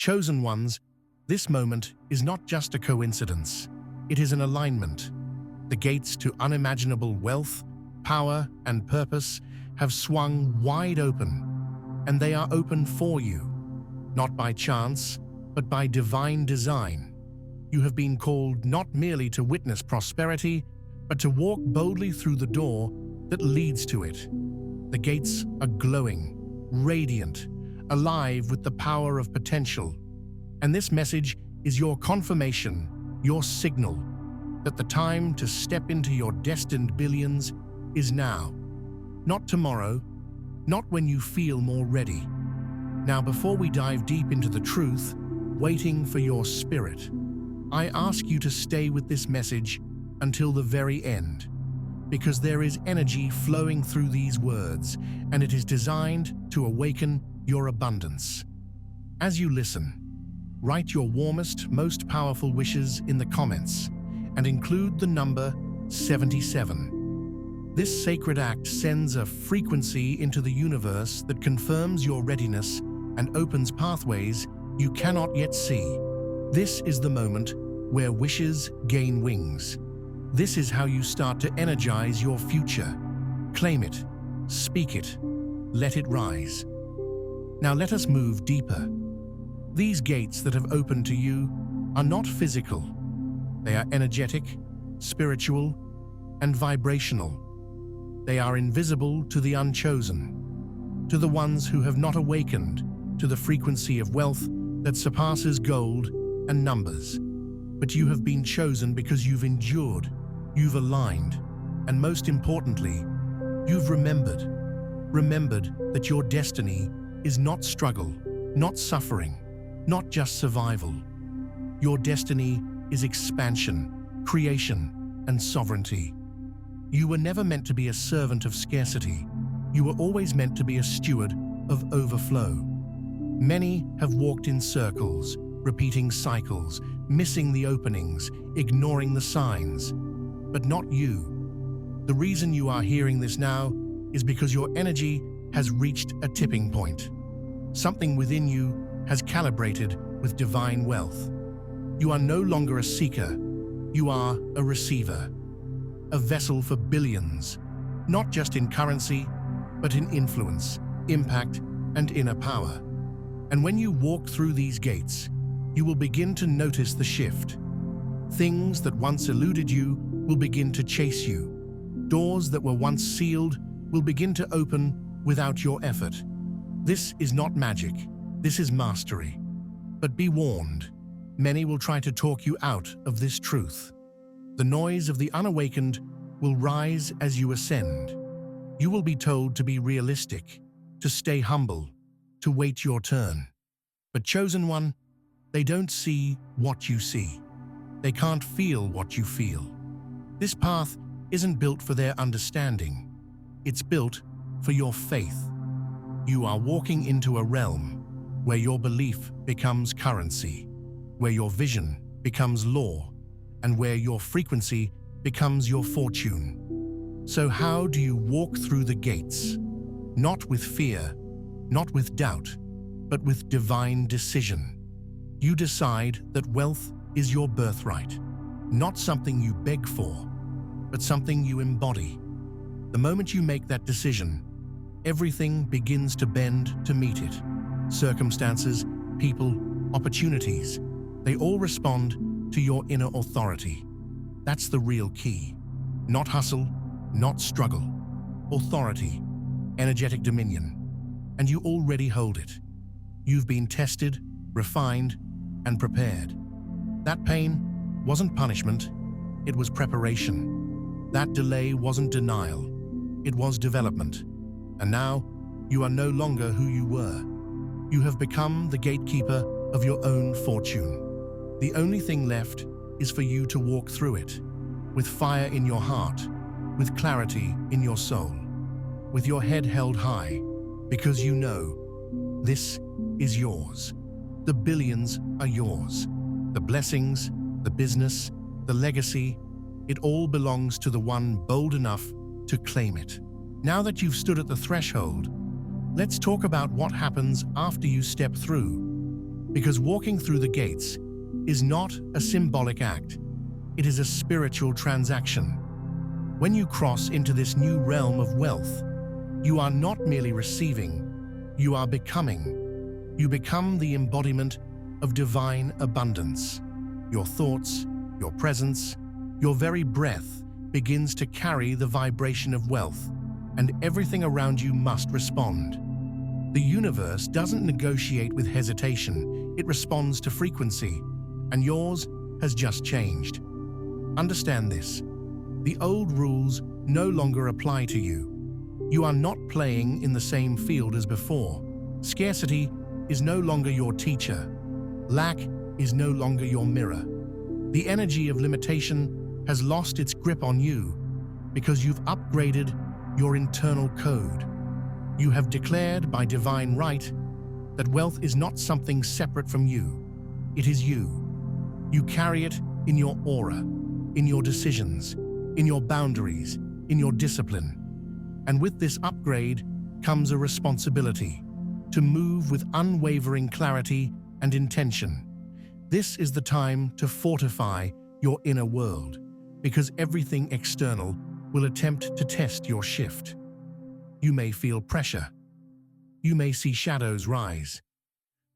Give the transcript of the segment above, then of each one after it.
Chosen ones, this moment is not just a coincidence. It is an alignment. The gates to unimaginable wealth, power, and purpose have swung wide open, and they are open for you, not by chance, but by divine design. You have been called not merely to witness prosperity, but to walk boldly through the door that leads to it. The gates are glowing, radiant, alive with the power of potential. And this message is your confirmation, your signal, that the time to step into your destined billions is now. Not tomorrow, not when you feel more ready. Now, before we dive deep into the truth, waiting for your spirit, I ask you to stay with this message until the very end, because there is energy flowing through these words, and it is designed to awaken your abundance. As you listen, write your warmest, most powerful wishes in the comments and include the number 77. This sacred act sends a frequency into the universe that confirms your readiness and opens pathways you cannot yet see. This is the moment where wishes gain wings. This is how you start to energize your future. Claim it, speak it, let it rise. Now let us move deeper. These gates that have opened to you are not physical. They are energetic, spiritual, and vibrational. They are invisible to the unchosen, to the ones who have not awakened to the frequency of wealth that surpasses gold and numbers. But you have been chosen because you've endured, you've aligned, and most importantly, you've remembered. Remembered that your destiny is not struggle, not suffering, not just survival. Your destiny is expansion, creation, and sovereignty. You were never meant to be a servant of scarcity. You were always meant to be a steward of overflow. Many have walked in circles, repeating cycles, missing the openings, ignoring the signs. But not you. The reason you are hearing this now is because your energy has reached a tipping point. Something within you has calibrated with divine wealth. You are no longer a seeker, you are a receiver, a vessel for billions, not just in currency, but in influence, impact, and inner power. And when you walk through these gates, you will begin to notice the shift. Things that once eluded you will begin to chase you. Doors that were once sealed will begin to open without your effort. This is not magic, this is mastery. But be warned, many will try to talk you out of this truth. The noise of the unawakened will rise as you ascend. You will be told to be realistic, to stay humble, to wait your turn. But chosen one, they don't see what you see. They can't feel what you feel. This path isn't built for their understanding. It's built for your faith. You are walking into a realm where your belief becomes currency, where your vision becomes law, and where your frequency becomes your fortune. So how do you walk through the gates? Not with fear, not with doubt, but with divine decision. You decide that wealth is your birthright, not something you beg for, but something you embody. The moment you make that decision, everything begins to bend to meet it. Circumstances, people, opportunities, they all respond to your inner authority. That's the real key. Not hustle, not struggle. Authority, energetic dominion. And you already hold it. You've been tested, refined, and prepared. That pain wasn't punishment, it was preparation. That delay wasn't denial, it was development. And now, you are no longer who you were. You have become the gatekeeper of your own fortune. The only thing left is for you to walk through it, with fire in your heart, with clarity in your soul, with your head held high, because you know this is yours. The billions are yours. The blessings, the business, the legacy, it all belongs to the one bold enough to claim it. Now that you've stood at the threshold, let's talk about what happens after you step through. Because walking through the gates is not a symbolic act, it is a spiritual transaction. When you cross into this new realm of wealth, you are not merely receiving, you are becoming. You become the embodiment of divine abundance. Your thoughts, your presence, your very breath begins to carry the vibration of wealth, and everything around you must respond. The universe doesn't negotiate with hesitation, it responds to frequency, and yours has just changed. Understand this. The old rules no longer apply to you. You are not playing in the same field as before. Scarcity is no longer your teacher. Lack is no longer your mirror. The energy of limitation has lost its grip on you because you've upgraded your internal code. You have declared by divine right that wealth is not something separate from you. It is you. You carry it in your aura, in your decisions, in your boundaries, in your discipline. And with this upgrade comes a responsibility to move with unwavering clarity and intention. This is the time to fortify your inner world, because everything external will attempt to test your shift. You may feel pressure. You may see shadows rise.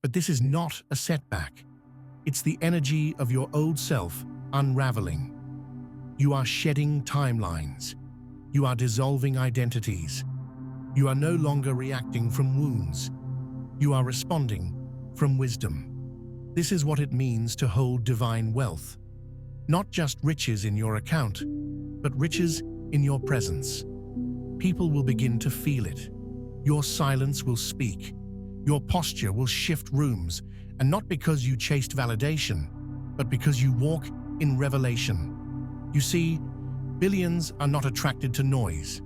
But this is not a setback. It's the energy of your old self unraveling. You are shedding timelines. You are dissolving identities. You are no longer reacting from wounds. You are responding from wisdom. This is what it means to hold divine wealth. Not just riches in your account, but riches in your presence. People will begin to feel it. Your silence will speak. Your posture will shift rooms, and not because you chased validation, but because you walk in revelation. You see, billions are not attracted to noise.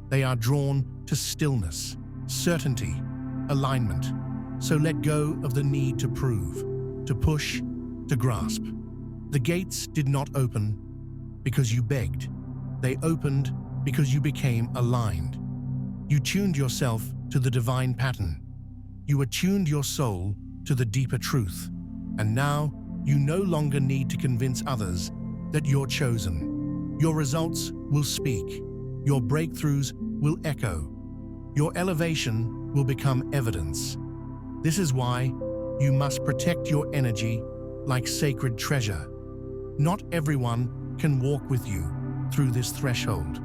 They are drawn to stillness, certainty, alignment. So let go of the need to prove, to push, to grasp. The gates did not open because you begged. They opened because you became aligned. You tuned yourself to the divine pattern. You attuned your soul to the deeper truth. And now you no longer need to convince others that you're chosen. Your results will speak. Your breakthroughs will echo. Your elevation will become evidence. This is why you must protect your energy like sacred treasure. Not everyone can walk with you through this threshold.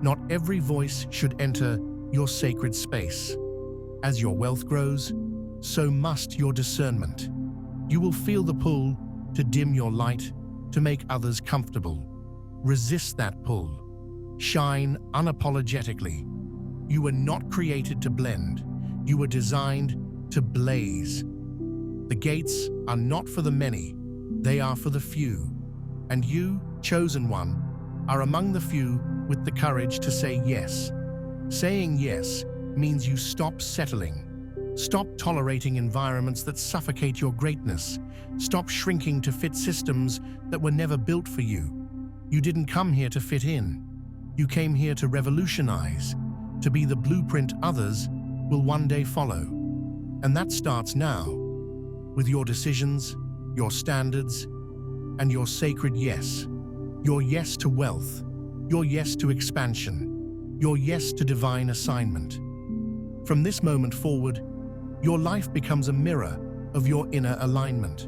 Not every voice should enter your sacred space. As your wealth grows, so must your discernment. You will feel the pull to dim your light, to make others comfortable. Resist that pull. Shine unapologetically. You were not created to blend. You were designed to blaze. The gates are not for the many, they are for the few. And you, chosen one, are among the few with the courage to say yes. Saying yes means you stop settling. Stop tolerating environments that suffocate your greatness. Stop shrinking to fit systems that were never built for you. You didn't come here to fit in. You came here to revolutionize, to be the blueprint others will one day follow. And that starts now, with your decisions, your standards, and your sacred yes. Your yes to wealth, your yes to expansion, your yes to divine assignment. From this moment forward, your life becomes a mirror of your inner alignment.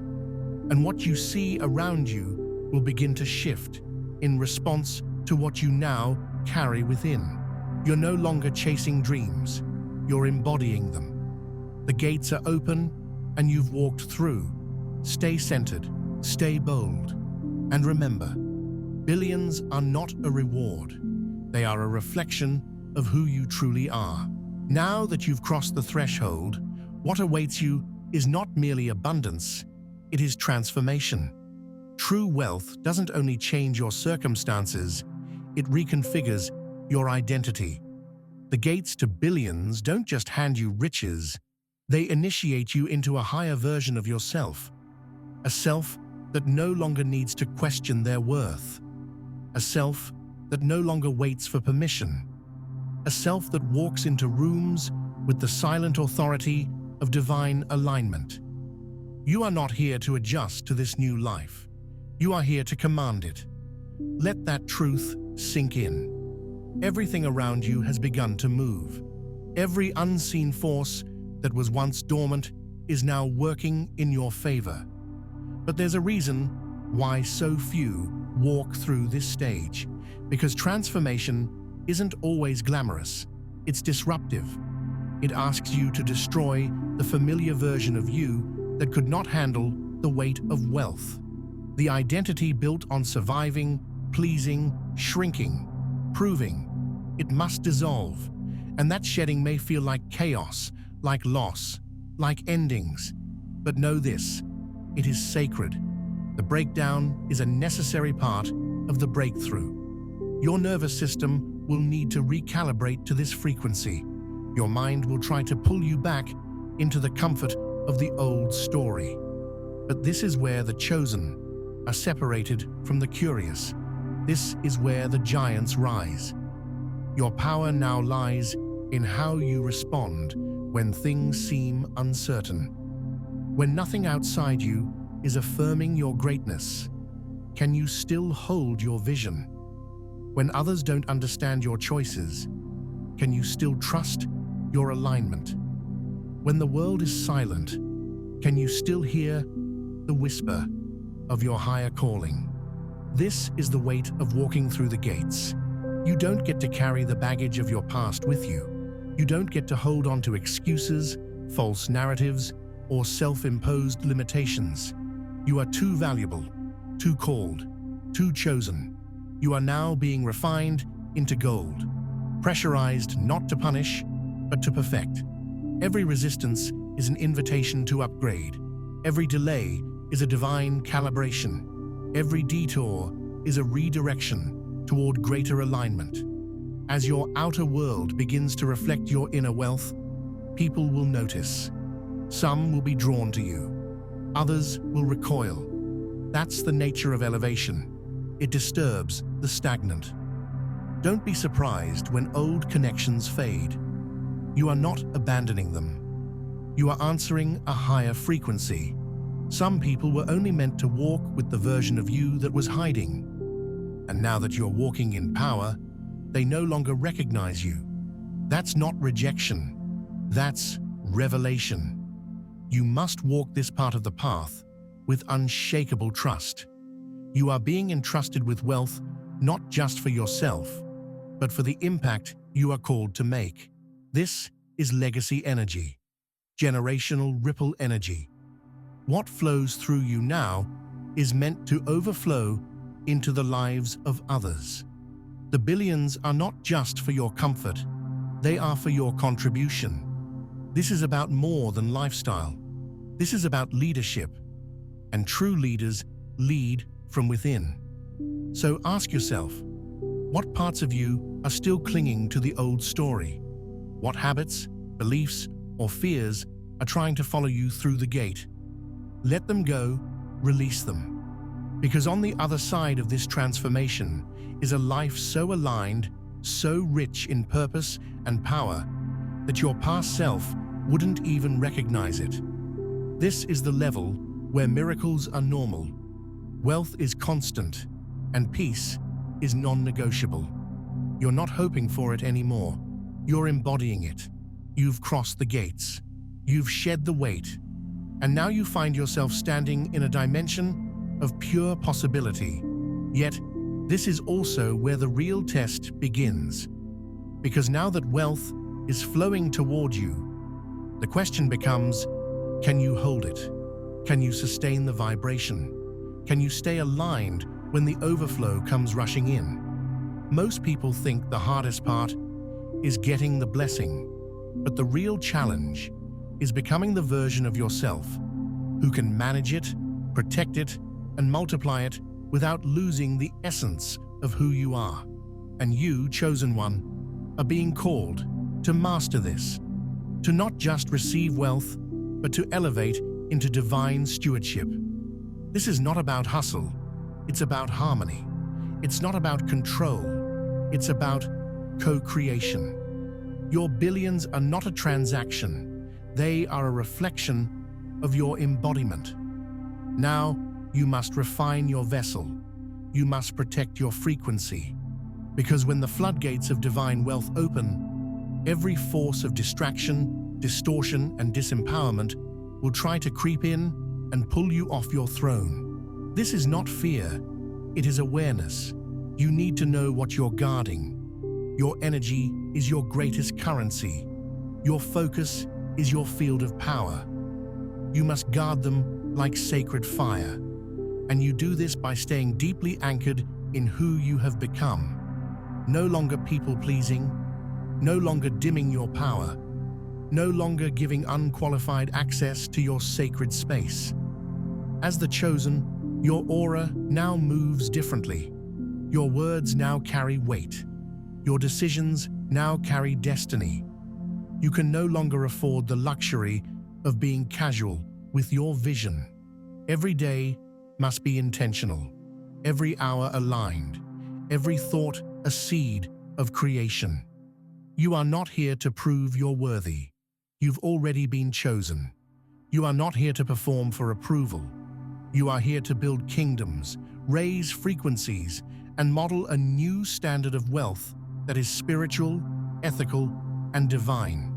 And what you see around you will begin to shift in response to what you now carry within. You're no longer chasing dreams, you're embodying them. The gates are open and you've walked through. Stay centered, stay bold. And remember, billions are not a reward. They are a reflection of who you truly are. Now that you've crossed the threshold, what awaits you is not merely abundance, it is transformation. True wealth doesn't only change your circumstances, it reconfigures your identity. The gates to billions don't just hand you riches, they initiate you into a higher version of yourself. A self that no longer needs to question their worth. A self that no longer waits for permission. A self that walks into rooms with the silent authority of divine alignment. You are not here to adjust to this new life. You are here to command it. Let that truth sink in. Everything around you has begun to move. Every unseen force that was once dormant is now working in your favor. But there's a reason why so few walk through this stage, because transformation isn't always glamorous. It's disruptive. It asks you to destroy the familiar version of you that could not handle the weight of wealth. The identity built on surviving, pleasing, shrinking, proving. It must dissolve, and that shedding may feel like chaos, like loss, like endings. But know this, it is sacred. The breakdown is a necessary part of the breakthrough. Your nervous system will need to recalibrate to this frequency. Your mind will try to pull you back into the comfort of the old story. But this is where the chosen are separated from the curious. This is where the giants rise. Your power now lies in how you respond when things seem uncertain. When nothing outside you is affirming your greatness, can you still hold your vision? When others don't understand your choices, can you still trust your alignment? When the world is silent, can you still hear the whisper of your higher calling? This is the weight of walking through the gates. You don't get to carry the baggage of your past with you. You don't get to hold on to excuses, false narratives, or self-imposed limitations. You are too valuable, too called, too chosen. You are now being refined into gold, pressurized not to punish, but to perfect. Every resistance is an invitation to upgrade. Every delay is a divine calibration. Every detour is a redirection toward greater alignment. As your outer world begins to reflect your inner wealth, people will notice. Some will be drawn to you. Others will recoil. That's the nature of elevation. It disturbs the stagnant. Don't be surprised when old connections fade. You are not abandoning them. You are answering a higher frequency. Some people were only meant to walk with the version of you that was hiding. And now that you're walking in power, they no longer recognize you. That's not rejection. That's revelation. You must walk this part of the path with unshakable trust. You are being entrusted with wealth not just for yourself, but for the impact you are called to make. This is legacy energy, generational ripple energy. What flows through you now is meant to overflow into the lives of others. The billions are not just for your comfort, they are for your contribution. This is about more than lifestyle. This is about leadership, and true leaders lead from within. So ask yourself, what parts of you are still clinging to the old story? What habits, beliefs, or fears are trying to follow you through the gate? Let them go, release them. Because on the other side of this transformation is a life so aligned, so rich in purpose and power, that your past self wouldn't even recognize it. This is the level where miracles are normal, wealth is constant, and peace is non-negotiable. You're not hoping for it anymore. You're embodying it. You've crossed the gates. You've shed the weight. And now you find yourself standing in a dimension of pure possibility. Yet, this is also where the real test begins. Because now that wealth is flowing toward you, the question becomes, can you hold it? Can you sustain the vibration? Can you stay aligned when the overflow comes rushing in? Most people think the hardest part is getting the blessing, but the real challenge is becoming the version of yourself who can manage it, protect it, and multiply it without losing the essence of who you are. And you, chosen one, are being called to master this, to not just receive wealth, but to elevate into divine stewardship. This is not about hustle, it's about harmony. It's not about control, it's about co-creation. Your billions are not a transaction, they are a reflection of your embodiment. Now, you must refine your vessel. You must protect your frequency. Because when the floodgates of divine wealth open, every force of distraction, distortion, and disempowerment will try to creep in and pull you off your throne. This is not fear, it is awareness. You need to know what you're guarding. Your energy is your greatest currency. Your focus is your field of power. You must guard them like sacred fire. And you do this by staying deeply anchored in who you have become. No longer people-pleasing, no longer dimming your power, no longer giving unqualified access to your sacred space. As the chosen, your aura now moves differently. Your words now carry weight. Your decisions now carry destiny. You can no longer afford the luxury of being casual with your vision. Every day must be intentional, every hour aligned, every thought a seed of creation. You are not here to prove you're worthy. You've already been chosen. You are not here to perform for approval. You are here to build kingdoms, raise frequencies, and model a new standard of wealth that is spiritual, ethical, and divine.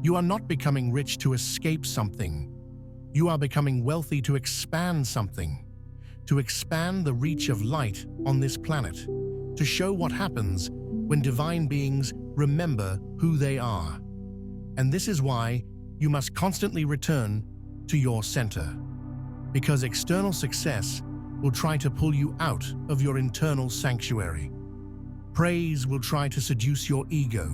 You are not becoming rich to escape something. You are becoming wealthy to expand something, to expand the reach of light on this planet, to show what happens when divine beings remember who they are. And this is why you must constantly return to your center. Because external success will try to pull you out of your internal sanctuary. Praise will try to seduce your ego.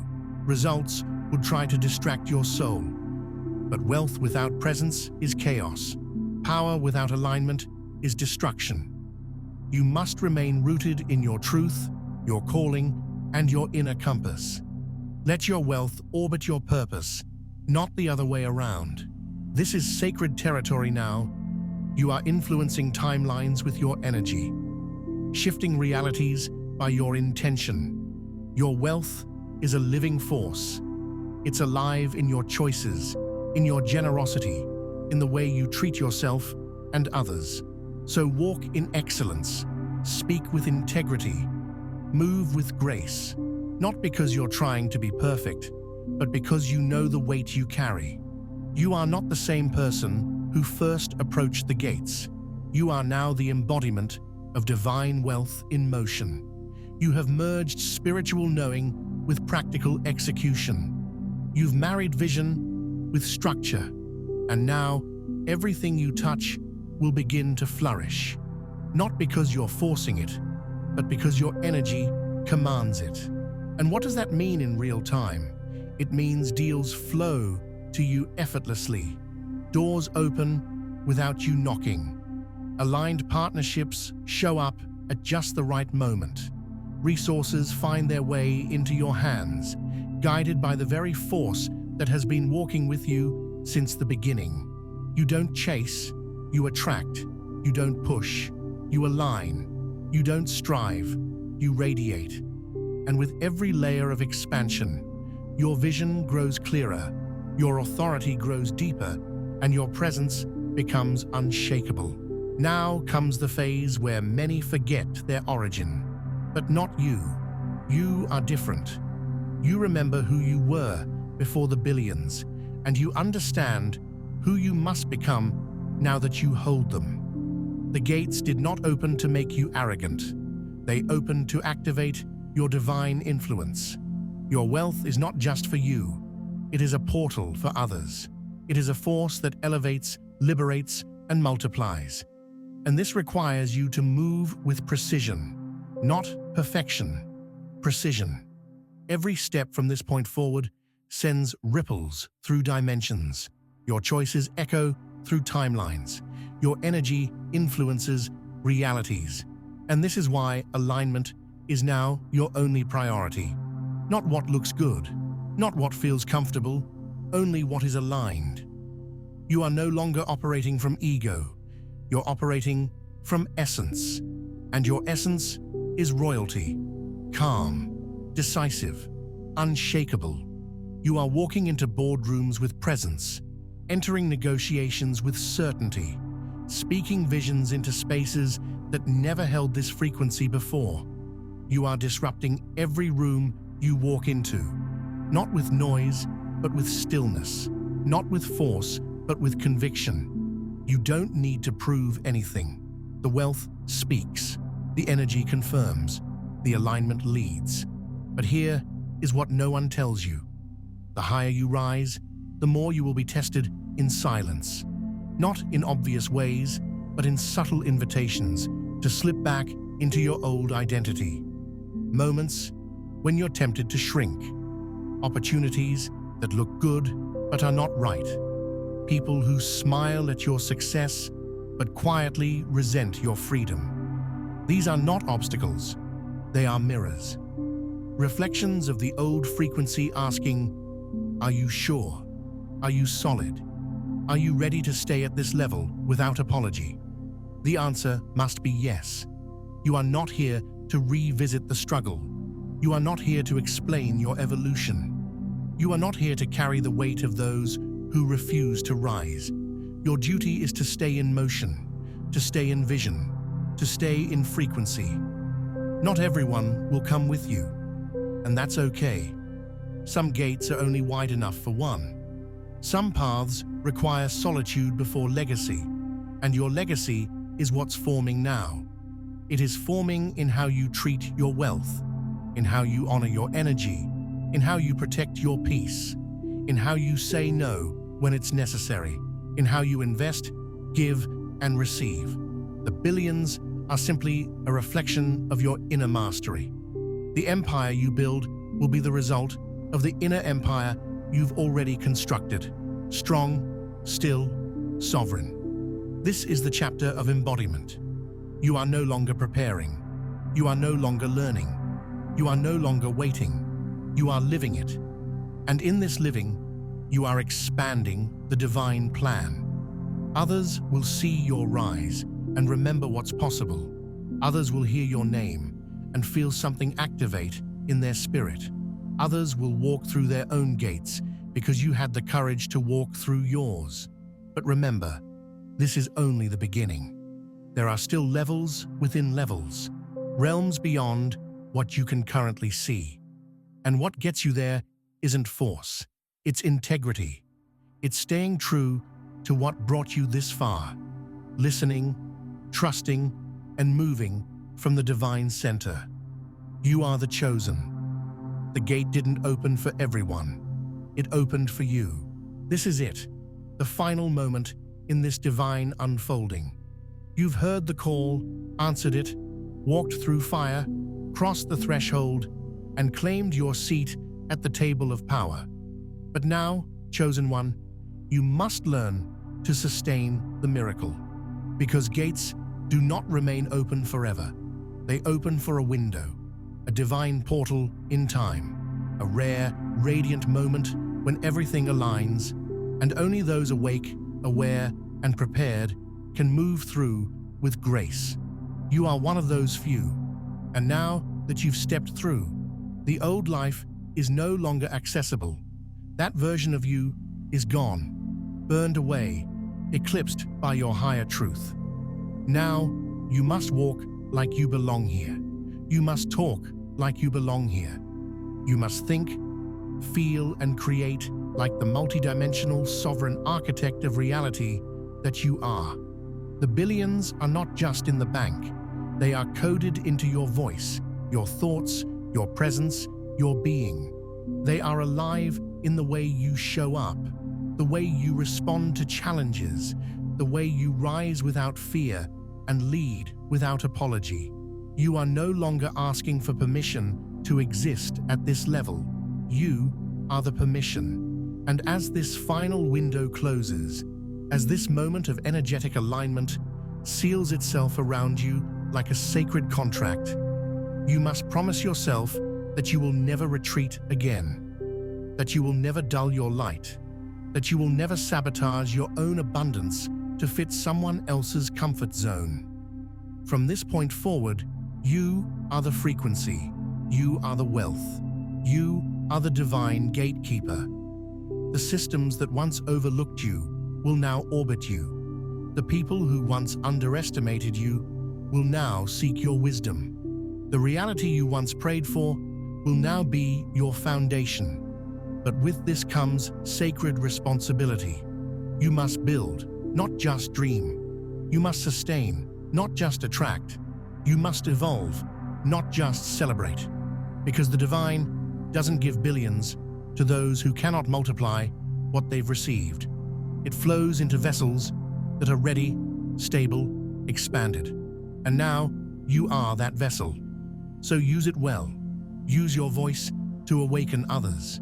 Results will try to distract your soul. But wealth without presence is chaos. Power without alignment is destruction. You must remain rooted in your truth, your calling, and your inner compass. Let your wealth orbit your purpose, not the other way around. This is sacred territory now. You are influencing timelines with your energy, shifting realities by your intention. Your wealth is a living force. It's alive in your choices, in your generosity, in the way you treat yourself and others. So walk in excellence, speak with integrity, move with grace, not because you're trying to be perfect, but because you know the weight you carry. You are not the same person who first approached the gates. You are now the embodiment of divine wealth in motion. You have merged spiritual knowing with practical execution. You've married vision with structure, and now everything you touch will begin to flourish. Not because you're forcing it, but because your energy commands it. And what does that mean in real time? It means deals flow to you effortlessly. Doors open without you knocking. Aligned partnerships show up at just the right moment. Resources find their way into your hands, guided by the very force that has been walking with you since the beginning. You don't chase, you attract. You don't push, you align. You don't strive, you radiate. And with every layer of expansion, your vision grows clearer, your authority grows deeper, and your presence becomes unshakable. Now comes the phase where many forget their origin. But not you. You are different. You remember who you were before the billions, and you understand who you must become now that you hold them. The gates did not open to make you arrogant. They opened to activate your divine influence. Your wealth is not just for you. It is a portal for others. It is a force that elevates, liberates, and multiplies. And this requires you to move with precision, not perfection, precision. Every step from this point forward sends ripples through dimensions. Your choices echo through timelines. Your energy influences realities. And this is why alignment is now your only priority. Not what looks good, not what feels comfortable, only what is aligned. You are no longer operating from ego. You're operating from essence. And your essence is royalty, calm, decisive, unshakable. You are walking into boardrooms with presence, entering negotiations with certainty, speaking visions into spaces that never held this frequency before. You are disrupting every room you walk into, not with noise, but with stillness, not with force, but with conviction. You don't need to prove anything. The wealth speaks, the energy confirms, the alignment leads. But here is what no one tells you. The higher you rise, the more you will be tested in silence. Not in obvious ways, but in subtle invitations to slip back into your old identity. Moments when you're tempted to shrink. Opportunities that look good but are not right. People who smile at your success but quietly resent your freedom. These are not obstacles, they are mirrors. Reflections of the old frequency asking, are you sure? Are you solid? Are you ready to stay at this level without apology? The answer must be yes. You are not here to revisit the struggle. You are not here to explain your evolution. You are not here to carry the weight of those who refuse to rise. Your duty is to stay in motion, to stay in vision, to stay in frequency. Not everyone will come with you, and that's okay. Some gates are only wide enough for one. Some paths require solitude before legacy, and your legacy is what's forming now. It is forming in how you treat your wealth, in how you honor your energy, in how you protect your peace, in how you say no when it's necessary, in how you invest, give, and receive. The billions are simply a reflection of your inner mastery. The empire you build will be the result of the inner empire you've already constructed. Strong, still, sovereign. This is the chapter of embodiment. You are no longer preparing. You are no longer learning. You are no longer waiting. You are living it. And in this living, you are expanding the divine plan. Others will see your rise and remember what's possible. Others will hear your name and feel something activate in their spirit. Others will walk through their own gates because you had the courage to walk through yours. But remember, this is only the beginning. There are still levels within levels, realms beyond what you can currently see. And what gets you there isn't force, it's integrity. It's staying true to what brought you this far, listening, trusting, and moving from the divine center. You are the chosen. The gate didn't open for everyone. It opened for you. This is it, the final moment in this divine unfolding. You've heard the call, answered it, walked through fire, crossed the threshold, and claimed your seat at the table of power. But now, chosen one, you must learn to sustain the miracle. Because gates do not remain open forever. They open for a window, a divine portal in time, a rare, radiant moment when everything aligns, and only those awake, aware, and prepared can move through with grace. You are one of those few, and now that you've stepped through, the old life is no longer accessible. That version of you is gone, burned away, eclipsed by your higher truth. Now, you must walk like you belong here. You must talk like you belong here. You must think, feel, and create like the multidimensional sovereign architect of reality that you are. The billions are not just in the bank. They are coded into your voice, your thoughts, your presence, your being. They are alive in the way you show up, the way you respond to challenges, the way you rise without fear and lead without apology. You are no longer asking for permission to exist at this level. You are the permission. And as this final window closes, as this moment of energetic alignment seals itself around you like a sacred contract, you must promise yourself that you will never retreat again, that you will never dull your light, that you will never sabotage your own abundance to fit someone else's comfort zone. From this point forward, you are the frequency, you are the wealth, you are the divine gatekeeper. The systems that once overlooked you will now orbit you. The people who once underestimated you will now seek your wisdom. The reality you once prayed for will now be your foundation. But with this comes sacred responsibility. You must build, not just dream. You must sustain, not just attract. You must evolve, not just celebrate. Because the divine doesn't give billions to those who cannot multiply what they've received. It flows into vessels that are ready, stable, expanded. And now you are that vessel. So use it well. Use your voice to awaken others.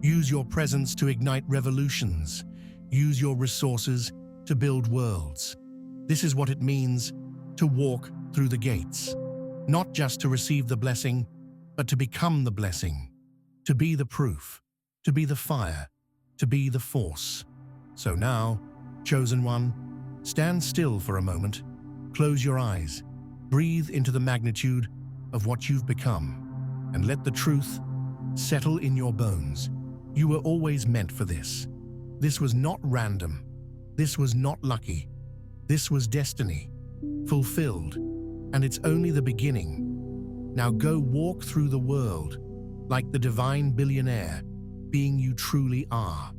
Use your presence to ignite revolutions. Use your resources to build worlds. This is what it means to walk through the gates. Not just to receive the blessing, but to become the blessing. To be the proof. To be the fire. To be the force. So now, chosen one, stand still for a moment. Close your eyes. Breathe into the magnitude of what you've become. And let the truth settle in your bones. You were always meant for this. This was not random. This was not lucky. This was destiny, fulfilled, and it's only the beginning. Now go walk through the world like the divine billionaire being you truly are.